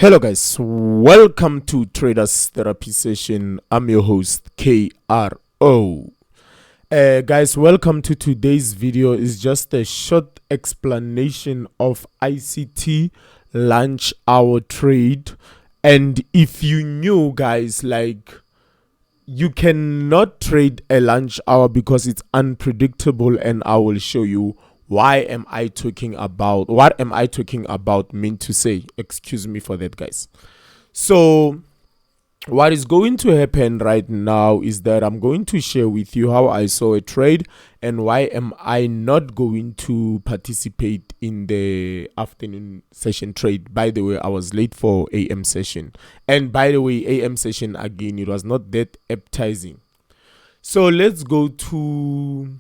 Hello guys, welcome to Traders Therapy Session. I'm your host KRO. Guys, welcome to today's video. It's just a short explanation of ICT Lunch Hour trade. And if you knew, guys, like you cannot trade a lunch hour because it's unpredictable, and I will show you what am I talking about mean to say. Excuse me for that, guys. So what is going to happen right now is that I'm going to share with you how I saw a trade and why am I not going to participate in the afternoon session trade. By the way, I was late for AM session, and by the way, AM session again, it was not that appetizing. So let's go to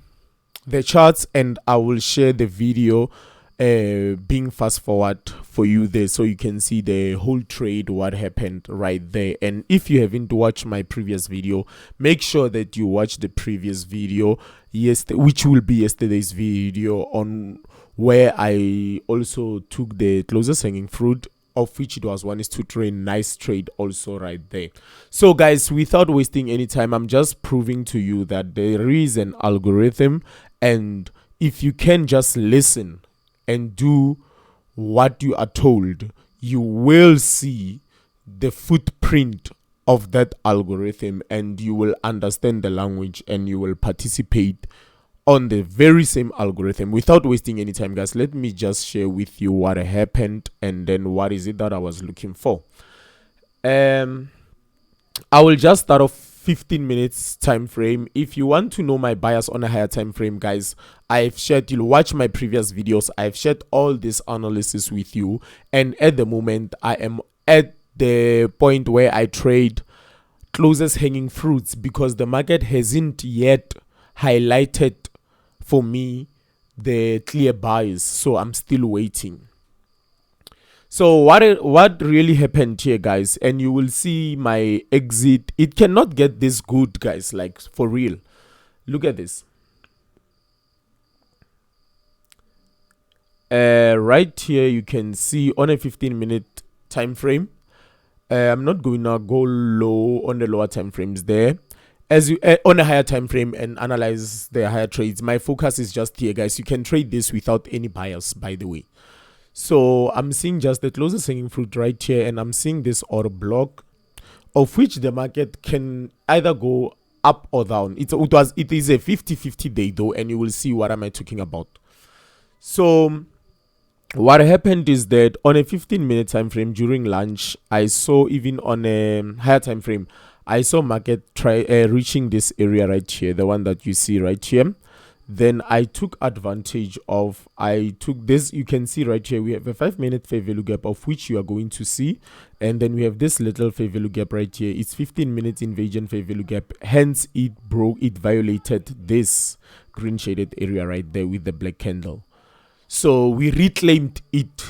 the charts and I will share the video being fast forward for you there, so you can see the whole trade, what happened right there. And if you haven't watched my previous video, make sure that you watch the previous video, which will be yesterday's video, on where I also took the closest hanging fruit, of which it was 1:3. Nice trade also right there. So guys, without wasting any time, I'm just proving to you that there is an algorithm, and if you can just listen and do what you are told, you will see the footprint of that algorithm, and you will understand the language, and you will participate on the very same algorithm. Without wasting any time, guys, let me just share with you what happened and then what is it that I was looking for. I will just start off 15 minutes time frame. If you want to know my bias on a higher time frame, guys, I've shared, you'll watch my previous videos, I've shared all this analysis with you, and at the moment I am at the point where I trade closest hanging fruits because the market hasn't yet highlighted for me the clear buys, so I'm still waiting. So what really happened here, guys, and you will see my exit. It cannot get this good, guys, like for real. Look at this. Right here you can see on a 15-minute time frame. I'm not going to go low on the lower time frames there. As you on a higher time frame and analyze the higher trades, my focus is just here, guys. You can trade this without any bias, by the way. So I'm seeing just the closest hanging fruit right here, and I'm seeing this order block, of which the market can either go up or down. It is a 50-50 day though, and you will see what am I talking about. So what happened is that on a 15-minute time frame during lunch, I saw, even on a higher time frame, I saw market reaching this area right here, the one that you see right here. Then I took advantage of, this, you can see right here, we have a 5-minute fair value gap, of which you are going to see, and then we have this little fair value gap right here. It's 15 minutes invasion fair value gap, hence it violated this green shaded area right there with the black candle. So we reclaimed it,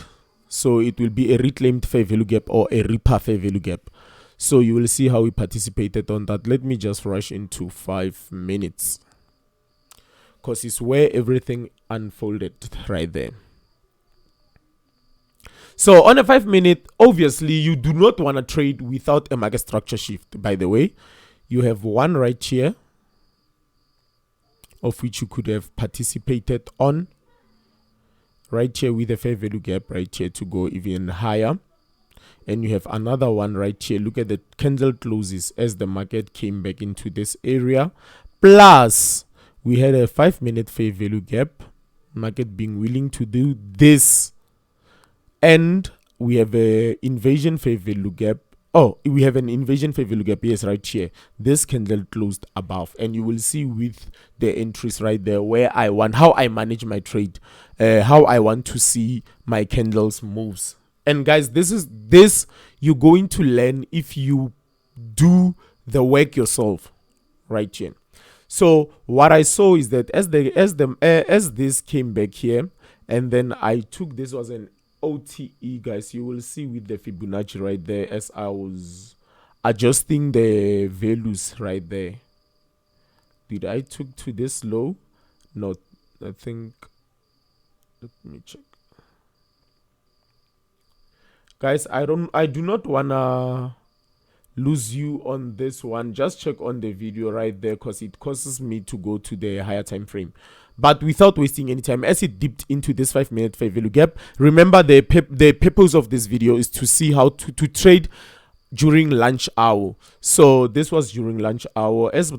so it will be a reclaimed fair value gap or a reaper fair value gap. So you will see how we participated on that. Let me just rush into 5 minutes because it's where everything unfolded right there. So on a 5-minute, obviously you do not want to trade without a market structure shift. By the way, you have one right here, of which you could have participated on right here with a fair value gap right here to go even higher. And you have another one right here. Look at the candle closes as the market came back into this area. Plus, we had a 5-minute fair value gap, market being willing to do this. And we have a invasion fair value gap. Oh, we have an invasion fair value gap. Yes, right here. This candle closed above. And you will see with the entries right there where I want, how I manage my trade, how I want to see my candles moves. And guys, this you're going to learn if you do the work yourself right here. So what I saw is that as this came back here, and then I took, this was an OTE, guys. You will see with the Fibonacci right there as I was adjusting the values right there. Did I took to this low? No, I think, let me check. Guys, I do not wanna lose you on this one. Just check on the video right there, because it causes me to go to the higher time frame. But without wasting any time, as it dipped into this 5-minute fair value gap, remember the purpose of this video is to see how to trade during lunch hour. So this was during lunch hour. As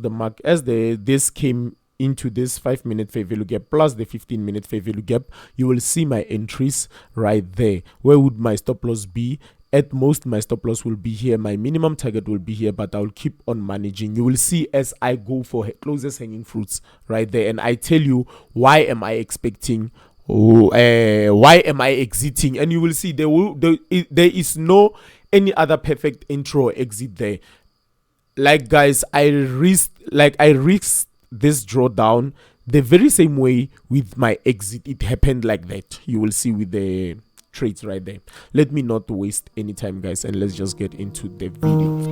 this came into this 5-minute fair value gap plus the 15-minute fair value gap, you will see my entries right there. Where would my stop loss be? At most, my stop loss will be here, my minimum target will be here, but I'll keep on managing. You will see as I go for closest hanging fruits right there, and I tell you why am I expecting, why am I exiting, and you will see there is no any other perfect intro or exit there. Like, guys, I risked this drawdown the very same way with my exit. It happened like that. You will see with the trades right there. Let me not waste any time, guys, and let's just get into the video.